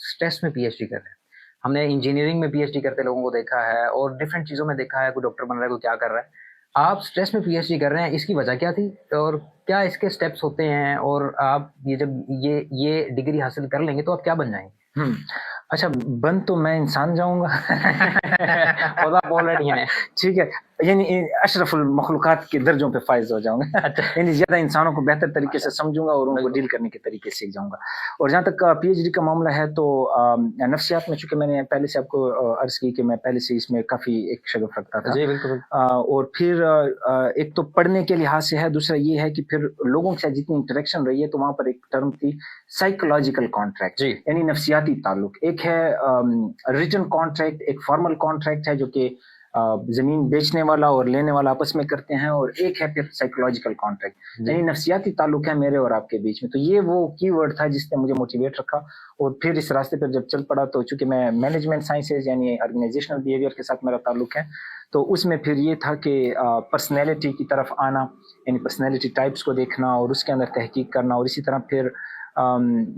Stress में PhD कर रहे हैं, हमने इंजीनियरिंग में पीएचडी करते लोगों को देखा है और डिफरेंट चीज़ों में देखा है, कोई डॉक्टर बन रहा है, कोई क्या कर रहा है। आप स्ट्रेस में पीएचडी कर रहे हैं, इसकी वजह क्या थी और क्या इसके स्टेप्स होते हैं, और आप ये जब ये डिग्री हासिल कर लेंगे तो आप क्या बन जाएंगे? अच्छा, बन तो मैं इंसान जाऊंगा और आप ऑलरेडी हैं। ठीक है, यानी अशरफुल मखलूकात के दर्जों पे फायज हो जाऊंगा यानी ज्यादा इंसानों को बेहतर तरीके से समझूंगा और उनको डील करने के तरीके सीख जाऊंगा। और जहाँ तक पीएचडी का मामला है तो नफ्सियात में, चूंकि मैंने पहले से आपको अर्ज की कि मैं पहले से इसमें काफी एक शगफ रखता था। जी बिल्कुल। और फिर एक तो पढ़ने के लिहाज से है, दूसरा ये है कि फिर लोगों के साथ जितनी इंटरेक्शन रही है तो वहां पर एक टर्म थी साइकोलॉजिकल कॉन्ट्रैक्ट, यानी नफ्सियाती ताल्लुक। एक है रिटन कॉन्ट्रैक्ट, एक फॉर्मल कॉन्ट्रैक्ट है जो कि जमीन बेचने वाला और लेने वाला आपस में करते हैं, और एक है फिर साइकोलॉजिकल कॉन्ट्रैक्ट यानी नफ्सियाती ताल्लुक है मेरे और आपके बीच में। तो ये वो कीवर्ड था जिसने मुझे मोटिवेट रखा, और फिर इस रास्ते पर जब चल पड़ा तो चूंकि मैं मैनेजमेंट साइंसेज यानी ऑर्गेनाइजेशनल बिहेवियर के साथ मेरा ताल्लुक है, तो उसमें फिर ये था कि पर्सनैलिटी की तरफ आना, यानी पर्सनैलिटी टाइप्स को देखना और उसके अंदर तहकीक करना। और इसी तरह फिर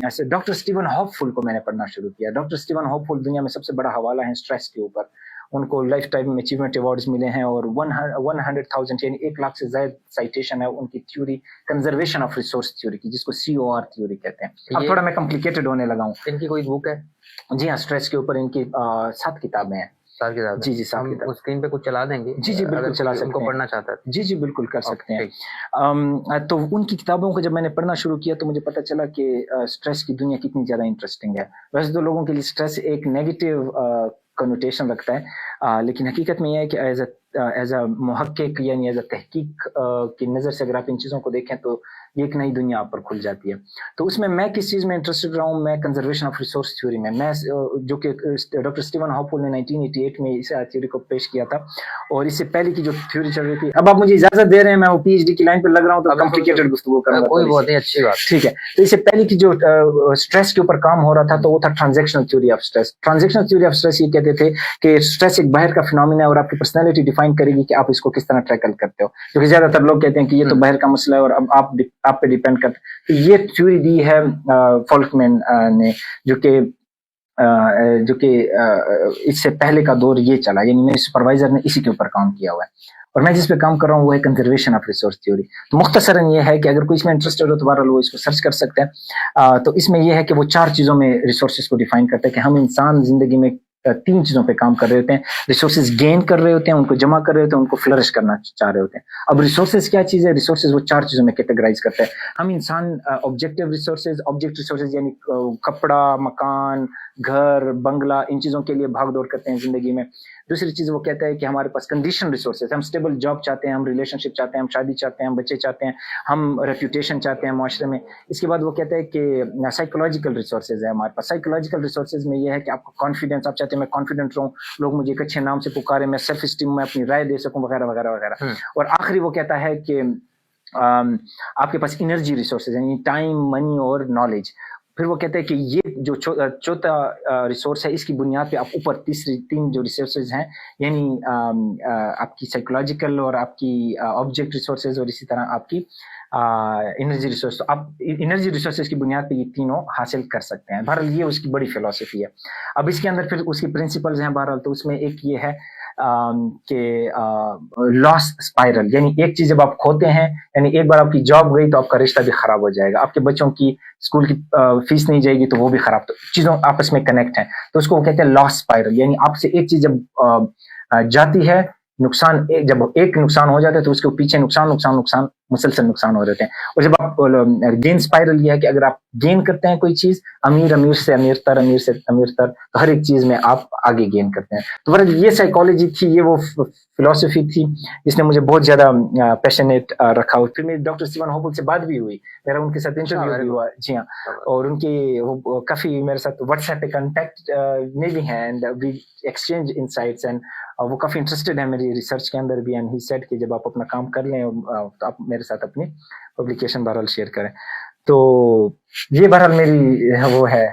ऐसे डॉक्टर स्टीवन हॉपफुल को मैंने पढ़ना शुरू किया। डॉक्टर स्टीवन हॉपफुल दुनिया में सबसे बड़ा हवाला है स्ट्रेस के ऊपर। उनको लाइफ टाइम अचीवमेंट अवार्ड्स मिले हैं और 100,000 यानी 1 लाख से ज्यादा साइटेशन है उनकी theory conservation of resource theory की, जिसको COR थ्योरी कहते हैं। अब थोड़ा मैं कॉम्प्लिकेटेड होने लगा हूँ। इनकी कोई बुक है? जी हाँ, स्ट्रेस के ऊपर इनकी 7 किताबें हैं। 7 किताबें? जी 7 किताबें। स्क्रीन पे कुछ चला देंगे? जी बिल्कुल चला सकते हैं। उनको पढ़ना चाहता है? जी बिल्कुल कर सकते हैं। तो उनकी किताबों को जब मैंने पढ़ना शुरू किया तो मुझे पता चला कि स्ट्रेस की दुनिया कितनी ज्यादा इंटरेस्टिंग है। वैसे तो लोगों के लिए स्ट्रेस एक नेगेटिव कनोटेशन रखता है, लेकिन हकीकत में यह है कि एज अ मुहक्किक यानी एज अ तहकीक की नज़र से अगर आप इन चीज़ों को देखें तो ये एक नई दुनिया आप पर खुल जाती है। तो उसमें मैं किस चीज़ में इंटरेस्टेड रहा हूँ, मैं कंजर्वेशन ऑफ रिसोर्स थ्योरी में। मैं जो कि डॉक्टर स्टीवन हॉपफुल ने 1988 में इस थ्योरी को पेश किया था, और इससे पहले की जो थ्योरी चल रही थी। अब आप मुझे इजाजत दे रहे हैं, मैं वो PhD की लाइन पर लग रहा हूँ तो कॉम्प्लिकेटेड गुफ्तगू करूंगा। कोई बहुत ही अच्छी बात। ठीक है, तो इससे पहले की जो स्ट्रेस के ऊपर काम हो रहा था तो वो था transactional theory of stress. Transactional theory of stress ये कहते थे कि स्ट्रेस एक बाहर का फिनोमेना है और आपकी पर्सनैलिटी डिफाइन करेगी कि आप इसको किस तरह टैकल करते हो, क्योंकि ज्यादातर लोग कहते हैं कि ये तो बाहर का मसला है और अब आप पे डिपेंड करता है। तो ये थ्योरी दी है फोल्कमैन ने, जो कि इससे पहले का दौर ये चला, यानी मेरे सुपरवाइजर ने इसी के ऊपर काम किया हुआ है, और मैं जिस पे काम कर रहा हूँ वो है कंजर्वेशन ऑफ रिसोर्स थ्योरी। तो मुख्तसरन ये है कि अगर कोई इसमें इंटरेस्टेड हो तो बहरहाल वो इसको सर्च कर सकते हैं। तो इसमें ये है कि वो 4 चीजों में रिसोर्सेज को डिफाइन करता है कि हम इंसान जिंदगी में 3 चीजों पे काम कर रहे होते हैं। रिसोर्सेज गेन कर रहे होते हैं, उनको जमा कर रहे होते हैं, उनको फ्लरिश करना चाह रहे होते हैं। अब रिसोर्सेज क्या चीज है? रिसोर्सेज वो 4 चीजों में कैटेगराइज करता है। हम इंसान ऑब्जेक्टिव रिसोर्सेज, ऑब्जेक्ट रिसोर्सेज यानी कपड़ा, मकान, घर, बंगला, इन चीजों के लिए भाग दौड़ करते हैं जिंदगी में। दूसरी चीज वो कहता है कि हमारे पास कंडीशन रिसोर्सेज, हम स्टेबल जॉब चाहते हैं, हम रिलेशनशिप चाहते हैं, हम शादी चाहते हैं, हम बच्चे चाहते हैं, हम रेप्यूटेशन चाहते हैं माशरे में। इसके बाद वो कहता है कि साइकोलॉजिकल रिसोर्सेज है हमारे पास। साइकोलॉजिकल रिसोर्सेज में ये है कि आपको कॉन्फिडेंस, आप चाहते हैं मैं कॉन्फिडेंट रहूं, लोग मुझे एक अच्छे नाम से पुकारे, मैं सेल्फ स्टीम में अपनी राय दे सकूं, वगैरह वगैरह वगैरह। और आखिरी वो कहता है कि आपके पास एनर्जी रिसोर्सेज यानी टाइम, मनी और नॉलेज। फिर वो कहते हैं कि ये जो चौथा रिसोर्स है इसकी बुनियाद पे आप ऊपर 3 जो रिसोर्सेज हैं यानी आपकी साइकोलॉजिकल और आपकी ऑब्जेक्ट रिसोर्सेज और इसी तरह आपकी एनर्जी रिसोर्स, तो आप एनर्जी रिसोर्सेज की बुनियाद पे ये तीनों हासिल कर सकते हैं। बहरहाल ये उसकी बड़ी फिलॉसफी है। अब इसके अंदर फिर उसकी प्रिंसिपल्स हैं बहरहाल, तो उसमें एक ये है कि लॉस स्पाइरल, यानी एक चीज जब आप खोते हैं, यानी एक बार आपकी जॉब गई तो आपका रिश्ता भी खराब हो जाएगा, आपके बच्चों की स्कूल की फीस नहीं जाएगी तो वो भी खराब, तो चीजों आपस में कनेक्ट है, तो उसको वो कहते हैं लॉस स्पाइरल। यानी आपसे एक चीज जब जाती है, नुकसान जब एक नुकसान हो जाता है तो उसके पीछे नुकसान मुसलसल नुकसान हो जाते हैं। और जब आप गेन स्पाइरल ये है कि अगर आप गेन करते हैं कोई चीज, अमीर से अमीरतर, अमीर से अमीरतर, तो हर एक चीज में आप आगे गेन करते हैं। तो बहरहाल ये साइकोलॉजी थी, ये वो फिलोसफी थी जिसने मुझे बहुत ज्यादा पैशनेट रखा। फिर मेरी डॉक्टर स्टीवन हॉपफुल से बात भी हुई, मेरा उनके साथ इंटरव्यू भी हुआ। जी हाँ, और उनके वो काफी मेरे साथ व्हाट्सएप पे कांटेक्ट में भी हैं, and we exchange insights, and वो काफी इंटरेस्टेड है मेरी रिसर्च के अंदर भी। एंड ही सेड कि जब आप अपना काम कर लें तो आप मेरे साथ अपनी पब्लिकेशन बहरहाल शेयर करें। तो ये बहरहाल मेरी वो है